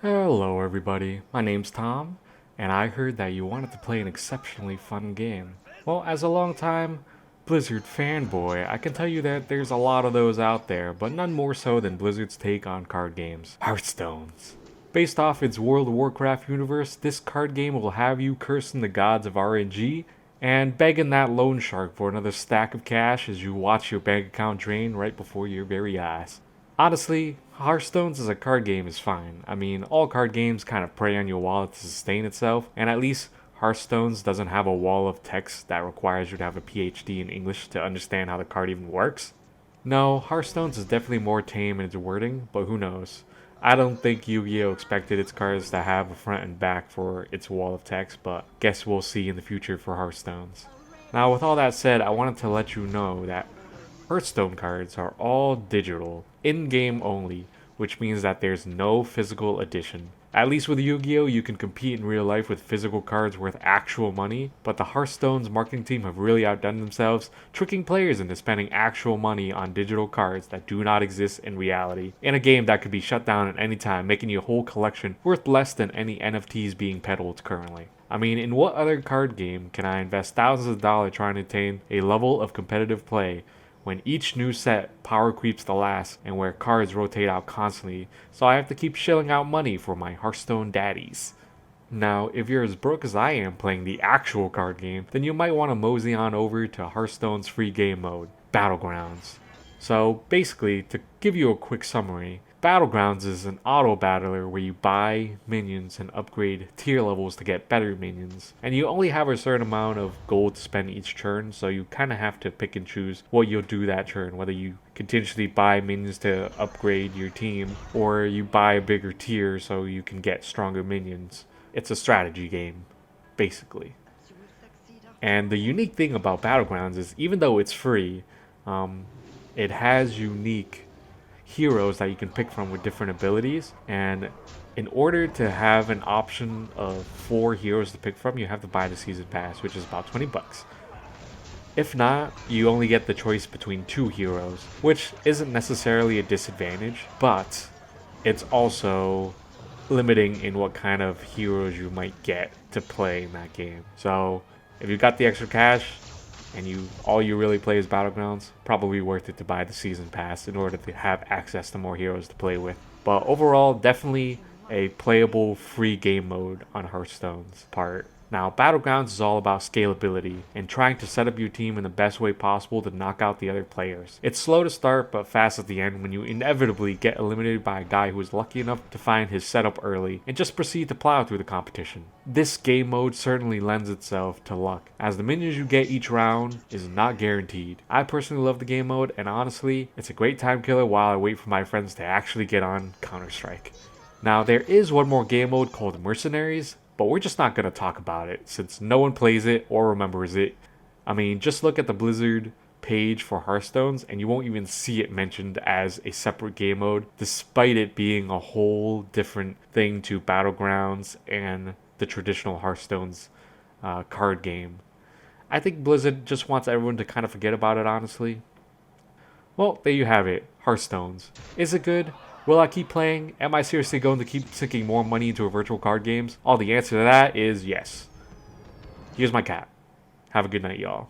Hello everybody, my name's Tom, and I heard that you wanted to play an exceptionally fun game. Well, as a long-time Blizzard fanboy, I can tell you that there's a lot of those out there, but none more so than Blizzard's take on card games, Hearthstones. Based off its World of Warcraft universe, this card game will have you cursing the gods of RNG and begging that loan shark for another stack of cash as you watch your bank account drain right before your very eyes. Honestly, Hearthstones as a card game is fine. I mean, all card games kind of prey on your wallet to sustain itself, and at least Hearthstones doesn't have a wall of text that requires you to have a PhD in English to understand how the card even works. No, Hearthstones is definitely more tame in its wording, but who knows? I don't think Yu-Gi-Oh! Expected its cards to have a front and back for its wall of text, but guess we'll see in the future for Hearthstones. Now, with all that said, I wanted to let you know that Hearthstone cards are all digital, in-game only, which means that there's no physical edition. At least with Yu-Gi-Oh! You can compete in real life with physical cards worth actual money, but the Hearthstone's marketing team have really outdone themselves, tricking players into spending actual money on digital cards that do not exist in reality, in a game that could be shut down at any time, making your whole collection worth less than any NFTs being peddled currently. I mean, in what other card game can I invest thousands of dollars trying to attain a level of competitive play when each new set power creeps the last and where cards rotate out constantly, so I have to keep shelling out money for my Hearthstone daddies? Now, if you're as broke as I am playing the actual card game, then you might want to mosey on over to Hearthstone's free game mode, Battlegrounds. So basically, to give you a quick summary, Battlegrounds is an auto battler where you buy minions and upgrade tier levels to get better minions. And you only have a certain amount of gold to spend each turn, so you kind of have to pick and choose what you'll do that turn. Whether you continuously buy minions to upgrade your team, or you buy a bigger tier so you can get stronger minions. It's a strategy game, basically. And the unique thing about Battlegrounds is even though it's free, it has unique heroes that you can pick from with different abilities, and in order to have an option of 4 heroes to pick from, you have to buy the season pass, which is about 20 bucks. If not, you only get the choice between 2 heroes, which isn't necessarily a disadvantage, but it's also limiting in what kind of heroes you might get to play in that game. So if you got the extra cash and all you really play is Battlegrounds, probably worth it to buy the season pass in order to have access to more heroes to play with. But overall, definitely a playable free game mode on Hearthstone's part. Now, Battlegrounds is all about scalability and trying to set up your team in the best way possible to knock out the other players. It's slow to start but fast at the end when you inevitably get eliminated by a guy who is lucky enough to find his setup early and just proceed to plow through the competition. This game mode certainly lends itself to luck, as the minions you get each round is not guaranteed. I personally love the game mode, and honestly, it's a great time killer while I wait for my friends to actually get on Counter-Strike. Now, there is one more game mode called Mercenaries, but we're just not going to talk about it since no one plays it or remembers it. I mean, just look at the Blizzard page for Hearthstones and you won't even see it mentioned as a separate game mode, despite it being a whole different thing to Battlegrounds and the traditional Hearthstones card game. I think Blizzard just wants everyone to kind of forget about it, honestly. Well, there you have it, Hearthstones. Is it good? Will I keep playing? Am I seriously going to keep sinking more money into virtual card games? All the answer to that is yes. Here's my cat. Have a good night, y'all.